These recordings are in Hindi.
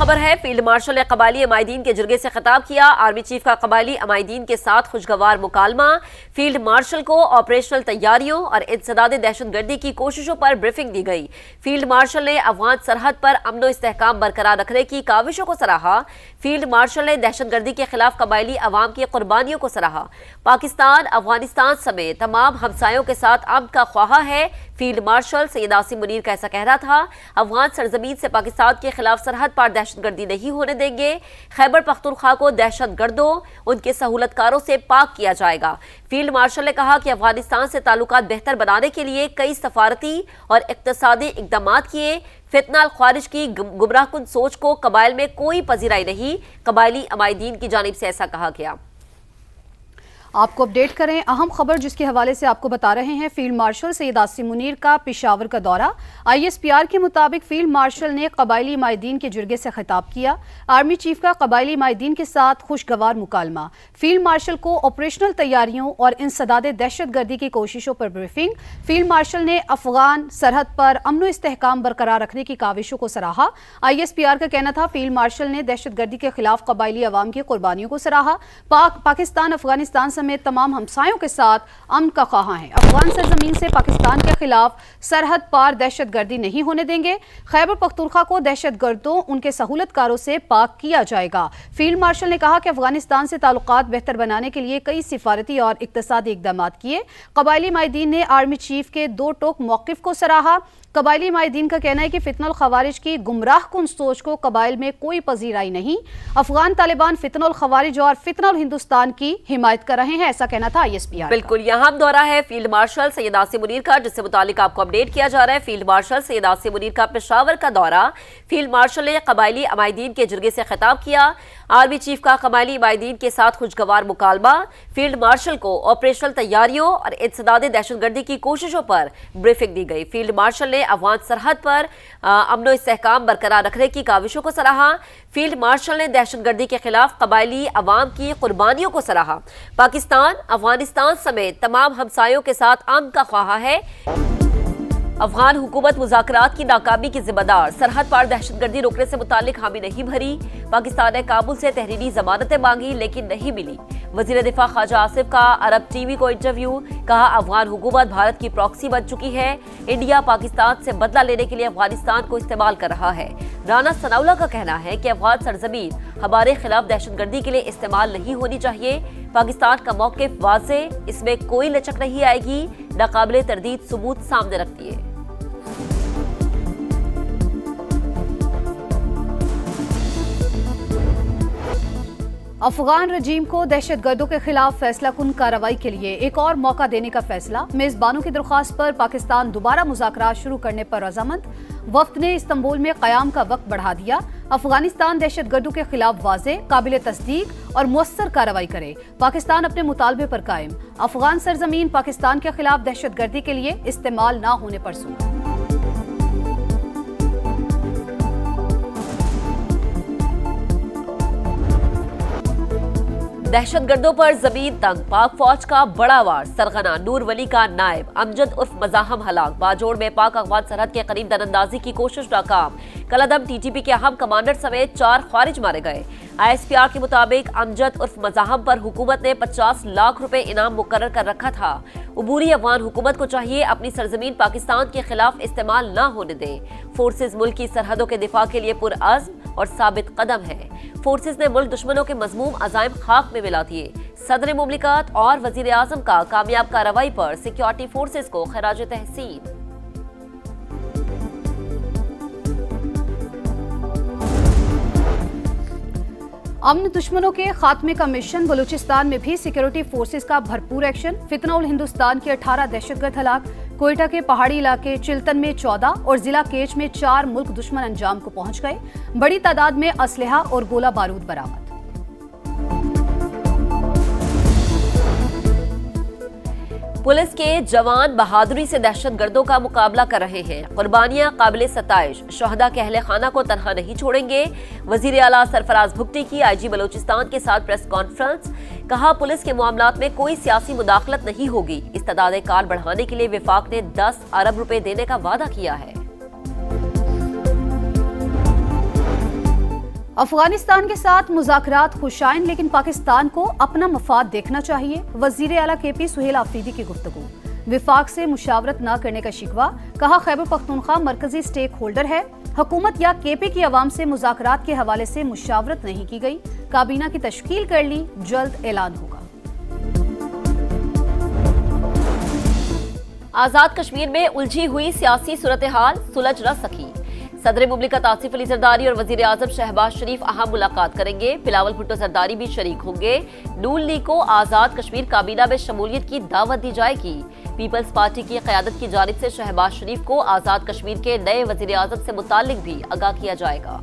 खबर है, फील्ड मार्शल ने कबायली अमायदीन के जुर्गे से खिताब किया। आर्मी चीफ का कबायली अमायदीन के साथ खुशगवार मुकालमा। फील्ड मार्शल को ऑपरेशनल तैयारियों और इंसदाद दहशतगर्दी की कोशिशों पर ब्रीफिंग दी गई। फील्ड मार्शल ने अफगान सरहद पर अमन और इस्तेहकाम बरकरार रखने की काविशों को सराहा। फील्ड मार्शल ने दहशतगर्दी के खिलाफ कबायली अवाम की कुर्बानियों को सराहा। पाकिस्तान अफगानिस्तान समेत तमाम हमसायों के साथ अमन का ख्वाहा है। फील्ड मार्शल सैयद आसिम मुनीर का ऐसा कहना था। अफगान सरजमीन से पाकिस्तान के खिलाफ सरहद पर दहशतगर्दी नहीं होने देंगे। खैबर पख्तूनख्वा को दहशतगर्दों उनके सहूलतकारों से पाक किया जाएगा। फील्ड मार्शल ने कहा कि अफगानिस्तान से ताल्लुकात बेहतर बनाने के लिए कई सफारती और इक्तसादी इकदाम किए। फितना ख्वारिज की गुमराहकुन सोच को कबाइल में कोई पजीराई नहीं। कबायली अमायदीन की जानिब से ऐसा कहा गया। आपको अपडेट करें अहम खबर जिसके हवाले से आपको बता रहे हैं। फील्ड मार्शल सैयद आसिम मुनीर का पेशावर का दौरा। ISPR के मुताबिक फील्ड मार्शल ने कबायली माहिदीन के जुर्गे से खिताब किया। आर्मी चीफ का कबायली माहिदीन के साथ खुशगवार मुकालमा। फील्ड मार्शल को ऑपरेशनल तैयारियों और इंसदाद दहशतगर्दी की कोशिशों पर ब्रीफिंग। फील्ड मार्शल ने अफगान सरहद पर अमन इस्तेहकाम बरकरार रखने की काविशों को सराहा। ISPR का कहना था फील्ड मार्शल ने दहशतगर्दी के खिलाफ कबायली अवाम की कुर्बानियों को सराहा। पाकिस्तान अफगानिस्तान समेत तमाम हमसायों के साथ अमन का ख्वाहा है। अफगान सरजमीन से पाकिस्तान के खिलाफ सरहद पार दहशतगर्दी नहीं होने देंगे। खैबर पख्तूनख्वा को दहशतगर्दों उनके सहूलतकारों से पाक किया जाएगा। फील्ड मार्शल ने कहा कि अफगानिस्तान से ताल्लुकात बेहतर बनाने के लिए कई सिफारती और इक्तसादी इकदाम किए। कबायली माहिदीन ने आर्मी चीफ के दो टोक मौकिफ को सराहा। कबायली माहिदीन का कहना है कि फितनुल खवारिज की गुमराह कुन सोच को कबाइल में कोई पजीराई नहीं। अफगान तालिबान फितनुल खवारिज और फितनुल हिंदुस्तान की हिमायत कर रहे हैं, ऐसा कहना था ISPR। बिल्कुल, यहाँ दौरा है फील्ड मार्शल सैयद आसिम मुनीर का, जिससे मुतालिक आपको अपडेट किया जा रहा है। फील्ड मार्शल सैयद आसिम मुनीर का पेशावर का दौरा। फील्ड मार्शल ने कबायली अमायदीन के जुर्गे से खिताब किया। आर्मी चीफ का कबायली अमायदीन के साथ खुशगवार मुकालमा। फील्ड मार्शल को ऑपरेशनल तैयारियों और इंसदाद दहशतगर्दी की कोशिशों पर ब्रीफिंग दी गई। फील्ड मार्शल ने अफगान सरहद पर अमन और इस्तेहकाम बरकरार रखने की काविशों को सराहा। फील्ड मार्शल ने दहशतगर्दी के खिलाफ कबायली अवाम की कुर्बानियों को सराहा। पाकिस्तान अफगानिस्तान समेत तमाम हमसायों के साथ अमन का ख्वाहा है। अफगान हुकूमत मुज़ाकरात की नाकामी की जिम्मेदार। सरहद पार दहशतगर्दी रोकने से मुतालिक हामी नहीं भरी। पाकिस्तान ने काबुल से तहरीरी जमानतें मांगी लेकिन नहीं मिली। वजीर दिफा ख्वाजा आसिफ का अरब TV को इंटरव्यू। कहा अफगान हुकूमत भारत की प्रॉक्सी बन चुकी है। इंडिया पाकिस्तान से बदला लेने के लिए अफगानिस्तान को इस्तेमाल कर रहा है। राना सनाउल्लाह का कहना है कि अफगान सरजमीन हमारे खिलाफ दहशतगर्दी के लिए इस्तेमाल नहीं होनी चाहिए। पाकिस्तान का मौक़िफ़ वाज़े, इसमें कोई लचक नहीं आएगी। नाकाबिले तरदीद सबूत सामने रखती है। अफगान रजीम को दहशतगर्दों के खिलाफ फैसला कुन कार्रवाई के लिए एक और मौका देने का फैसला। मेजबानों की दरख्वास्त पर पाकिस्तान दोबारा मुज़ाकरात शुरू करने पर रजामंद। वफ्द ने इस्तांबुल में क़याम का वक्त बढ़ा दिया। अफगानिस्तान दहशतगर्दों के खिलाफ वाज़े, काबिल तस्दीक और मुअस्सर कार्रवाई करे। पाकिस्तान अपने मुतालबे पर कायम। अफगान सरजमीन पाकिस्तान के खिलाफ दहशतगर्दी के लिए इस्तेमाल न होने पर सूद। दहशतगर्दों पर जमीन तंग। पाक फौज का बड़ा वार। सरगना नूर वली का नायब अमजद उर्फ मजाहम हलाक। बाजोड़ में पाक अफगान सरहद के करीब दरअंदाजी की कोशिश नाकाम। कलअदम TTP के अहम कमांडर समेत 4 ख्वारिज मारे गए। ISPR के मुताबिक अमजद उर्फ मजाहम पर हुकूमत ने 50 लाख रुपए इनाम मुकर्रर कर रखा था। उबूरी अफगान हुकूमत को चाहिए अपनी सरजमीन पाकिस्तान के खिलाफ इस्तेमाल न होने दे। फोर्सेज मुल्क की सरहदों के दिफा के लिए पुरअज़्म और साबित कदम है। फोर्सेज ने मुल्क दुश्मनों के मज़मूम अज़ाइम खाक में मिला दिए। सदर मुमलिकत और वज़ीर आज़म का कामयाब कार्रवाई पर सिक्योरिटी फोर्सेज को खराज तहसीन। अमन दुश्मनों के खात्मे का मिशन। बलूचिस्तान में भी सिक्योरिटी फोर्सेस का भरपूर एक्शन। फितनुल हिंदुस्तान के 18 दहशतगर्द हलाक। कोयटा के पहाड़ी इलाके चिल्तन में 14 और जिला केच में 4 मुल्क दुश्मन अंजाम को पहुंच गए। बड़ी तादाद में असलहा और गोला बारूद बरामद। पुलिस के जवान बहादुरी से दहशतगर्दों का मुकाबला कर रहे हैं। कुर्बानियां काबिल सताइश। शहदा के अहले खाना को तनहा नहीं छोड़ेंगे। वजीर आला सरफराज भुगटी की IG बलोचिस्तान के साथ प्रेस कॉन्फ्रेंस। कहा पुलिस के मामलात में कोई सियासी मुदाखलत नहीं होगी। इस्तेदाद कार बढ़ाने के लिए विफाक ने 10 अरब रुपए देने का वादा किया है। अफगानिस्तान के साथ मुज़ाकरात खुशाइन, लेकिन पाकिस्तान को अपना मफाद देखना चाहिए। वज़ीर आला KP सुहेल आफरीदी की गुफ्तगू। विफाक से मुशावरत न करने का शिकवा, कहा खैबर पख्तूनख्वा मरकजी स्टेक होल्डर है। हुकूमत या KP की आवाम से मुज़ाकरात के हवाले से मुशावरत नहीं की गई। काबीना की तश्कील कर ली, जल्द ऐलान होगा। आजाद कश्मीर में उलझी हुई सियासी सूरत हाल सुलझ न सकी। सदर मुमलिकत आसिफ अली जरदारी और वजीर आजम शहबाज शरीफ अहम मुलाकात करेंगे। बिलावल भुट्टो जरदारी भी शरीक होंगे। नून लीग को आजाद कश्मीर काबीना में शमूलियत की दावत दी जाएगी। पीपल्स पार्टी की क़यादत की जानिब से शहबाज शरीफ को आजाद कश्मीर के नए वजीर आजम से मुताल्लिक भी आगाह किया जाएगा।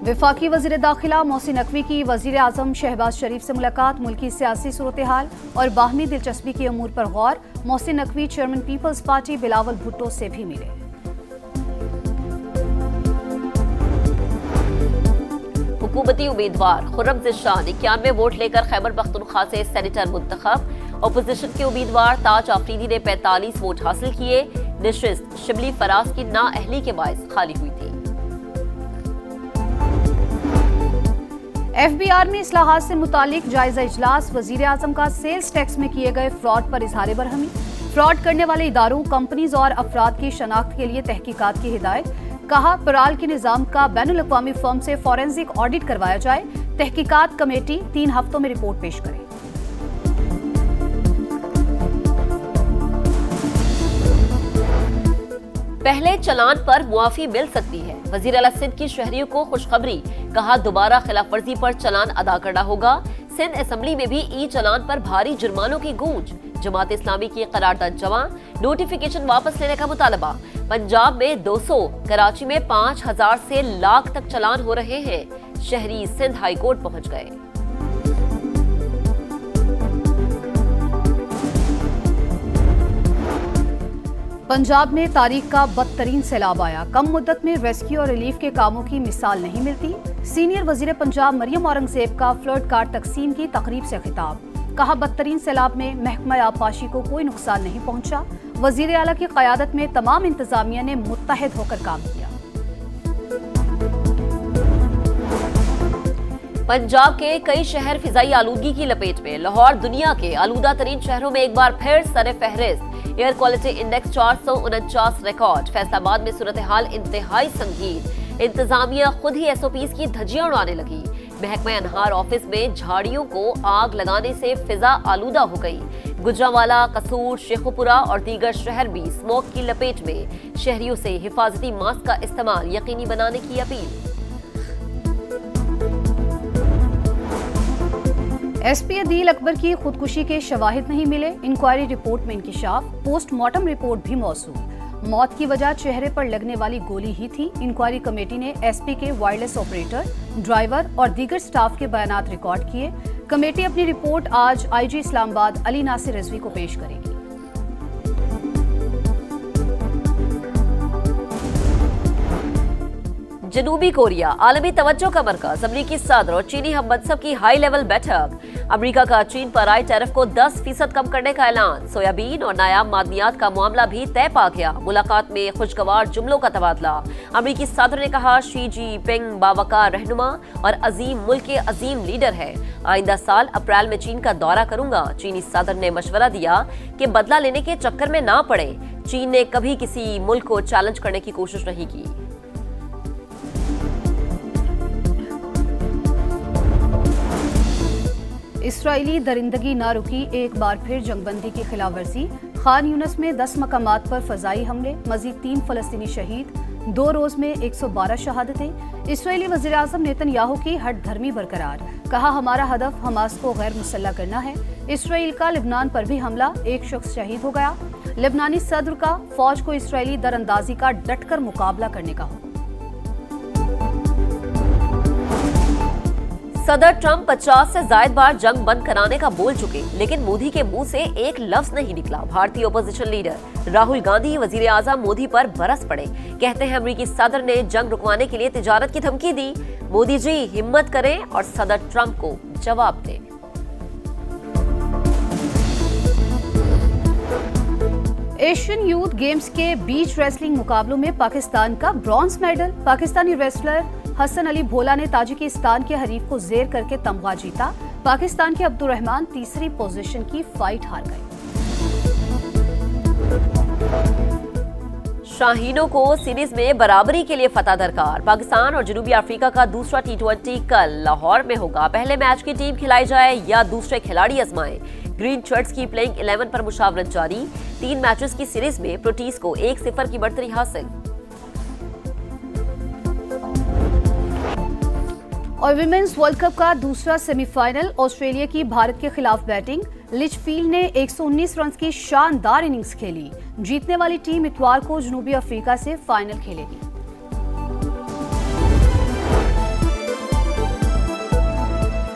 वफाकी वज़ीर दाखिला मोहसिन नकवी की वज़ीर आज़म शहबाज शरीफ से मुलाकात। मुल्की सियासी सूरत हाल और बाहमी दिलचस्पी के अमूर पर गौर। Mohsin Naqvi chairman Peoples Party Bilawal Bhutto से भी मिले। हुकूमती उम्मीदवार खुर्रम ज़िशान 91 वोट लेकर खैबर पख्तूनख्वा से सेनेटर मुंतखब। अपोजिशन के उम्मीदवार ताज आफरीदी ने 45 वोट हासिल किए। नशिस्त शिबली फराज की नाअहली के बायस खाली हुई थी। FBR में इस्लाहात से मुतालिक जायजा इजलास। वजीर आजम का सेल्स टैक्स में किए गए फ्रॉड पर इजहार बरहमी। फ्रॉड करने वाले इदारों, कंपनीज और अफराद की शनाख्त के लिए तहकीकात की हिदायत। कहा पराल के निजाम का बैनुल-अक़वामी फर्म से फॉरेंसिक ऑडिट करवाया जाए। तहकीकात कमेटी 3 हफ्तों में रिपोर्ट पेश करे। पहले चलान पर मुआफी मिल सकती है। वज़ीर आला सिंध की शहरियों को खुशखबरी। कहा दोबारा खिलाफ वर्जी पर चलान अदा करना होगा। सिंध असेंबली में भी ई चलान पर भारी जुर्मानों की गूंज। जमात इस्लामी की करारदाद जमा। नोटिफिकेशन वापस लेने का मुतालबा। पंजाब में 200, कराची में 5000 से लाख तक चलान हो रहे हैं। शहरी सिंध हाईकोर्ट पहुंच गए। पंजाब में तारीख का बदतरीन सैलाब आया। कम मुद्दत में रेस्क्यू और रिलीफ के कामों की मिसाल नहीं मिलती। सीनियर वजीर पंजाब मरियम औरंगजेब का फ्लड कार्ड तकसीम की तकरीब से खिताब। कहा बदतरीन सैलाब में महकमा आबपाशी को कोई नुकसान नहीं पहुंचा। वजीर आला की क़यादत में तमाम इंतजामिया ने मुत्तहिद होकर काम किया। पंजाब के कई शहर फिजाई आलूदगी की लपेट में। लाहौर दुनिया के आलूदा तरीन शहरों में एक बार फिर सरे फहरिस्त। Air quality index 449 record. Faisalabad में सूरत हाल इंतहाई संगीन। इंतजामिया खुद ही SOPs की धज्जियां उड़ाने लगी। महकमा अनहार ऑफिस में झाड़ियों को आग लगाने से फिजा आलूदा हो गई। गुजरांवाला, कसूर, शेखुपुरा और दीगर शहर भी स्मोक की लपेट में। शहरियों से हिफाजती मास्क का इस्तेमाल यकीनी बनाने की अपील। SP अदील अकबर की खुदकुशी के शवाहिद नहीं मिले। इंक्वायरी रिपोर्ट में इंकिशाफ। पोस्टमार्टम रिपोर्ट भी मौसूल। मौत की वजह चेहरे पर लगने वाली गोली ही थी। इंक्वायरी कमेटी ने SP के वायरलेस ऑपरेटर, ड्राइवर और दीगर स्टाफ के बयानात रिकॉर्ड किए। कमेटी अपनी रिपोर्ट आज IG इस्लामाबाद अली नासिर रिजवी को पेश करेगी। जनूबी कोरिया आलमी तवज्जो का मरकज। अमरीकी सदर और चीनी हम मनसब की हाई लेवल बैठक। अमरीका का चीन पर आए टैरिफ को 10% कम करने का ऐलान। सोयाबीन और नायाब मादनियात का मामला भी तय पा गया। मुलाकात में खुशगवार जुमलों का तबादला। अमरीकी सदर ने कहा शी जिनपिंग बावकार रहनुमा और अजीम मुल्क के अजीम लीडर है। आइंदा साल अप्रैल में चीन का दौरा करूंगा। चीनी सदर ने मशवरा दिया कि बदला लेने के चक्कर में ना पड़े। चीन ने कभी किसी मुल्क को चैलेंज करने की कोशिश नहीं की। इसराइली दरिंदगी ना रुकी, एक बार फिर जंगबंदी की खिलाफ वर्जी। खान यूनस में 10 मकामात पर फजाई हमले। मजीद 3 फलस्तीनी शहीद। 2 रोज में 112 शहादतें। इसराइली वज़ीर आज़म नेतन्याहू की हट धर्मी बरकरार। कहा हमारा हदफ हमास को गैर मुसल्लह करना है। इसराइल का लिबनान पर भी हमला, 1 शख्स शहीद हो गया। लिबनानी सदर का फौज को इसराइली दरअंदाजी का डटकर मुकाबला करने का हुक्म। सदर ट्रंप 50 से ज्यादा बार जंग बंद कराने का बोल चुके, लेकिन मोदी के मुंह से एक लफ्ज नहीं निकला। भारतीय ओपोजिशन लीडर राहुल गांधी वजीर आजम मोदी पर बरस पड़े। कहते हैं अमेरिकी सदर ने जंग रुकवाने के लिए तिजारत की धमकी दी। मोदी जी हिम्मत करें और सदर ट्रंप को जवाब दें। एशियन यूथ गेम्स के बीच रेसलिंग मुकाबलों में पाकिस्तान का bronze medal. Pakistani wrestler Hasan Ali Bhola ने ताजिकिस्तान के हरीफ को जेर करके तमगा जीता। पाकिस्तान के अब्दुर्रहमान तीसरी पोजीशन की फाइट हार गए। शाहीनों को सीरीज में बराबरी के लिए फतह दरकार। पाकिस्तान और जनूबी अफ्रीका का दूसरा T20 कल लाहौर में होगा। पहले मैच की टीम खिलाई जाए या दूसरे खिलाड़ी आजमाएं। ग्रीन शर्ट्स की प्लेइंग 11 पर मुशावरत जारी। 3 मैचेस की सीरीज में प्रोटीज को 1-0 की बढ़तरी हासिल। और विमेंस वर्ल्ड कप का दूसरा सेमीफाइनल, ऑस्ट्रेलिया की भारत के खिलाफ बैटिंग। लिचफील्ड ने 119 रन की शानदार इनिंग्स खेली। जीतने वाली टीम इतवार को जनूबी अफ्रीका से फाइनल खेलेगी।